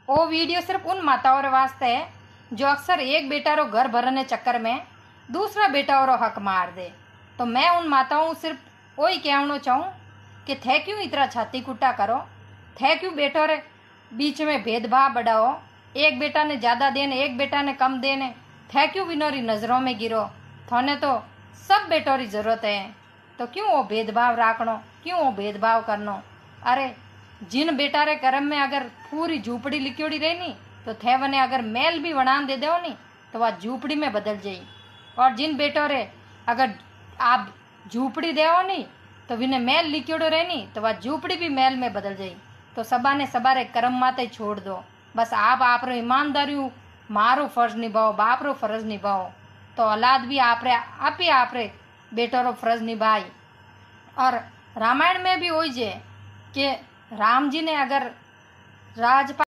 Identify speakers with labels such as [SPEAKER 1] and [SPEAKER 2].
[SPEAKER 1] वो वीडियो सिर्फ उन माताओं रे वास्ते है जो अक्सर एक बेटा रो घर भरने चक्कर में दूसरा बेटा रो हक मार दे। तो मैं उन माताओं सिर्फ वही कहना चाहूँ कि थे क्यों इतना छाती कुटा करो, थे क्यों बेटों रे बीच में भेदभाव बढ़ाओ, एक बेटा ने ज़्यादा देने एक बेटा ने कम देने, थे क्यों विनोरी नज़रों में गिरो। थोने तो सब बेटों की ज़रूरत है, तो क्यों वो भेदभाव राखनो, क्यों वो भेदभाव करनो। अरे जिन बेटा रे कर्म में अगर पूरी झूपड़ी लिखोड़ी रही नी तो थे वने अगर मेल भी वणान दे दो नी तो वह झूपड़ी में बदल जाई। और जिन बेटों रे अगर आप झूपड़ी देवो नी तो विने मेल लिखोड़ो रहे नी तो वह झूपड़ी भी मेल में बदल जाई। तो सबाने सबारे कर्म माते छोड़ दो, बस आप ईमानदारी मारो फर्ज निभाओ, बाप रो फर्ज निभाओ, तो औलाद भी आपरे बेटो रो फर्ज निभाई। और रामायण में भी वही जे कि राम जी ने अगर राजपाट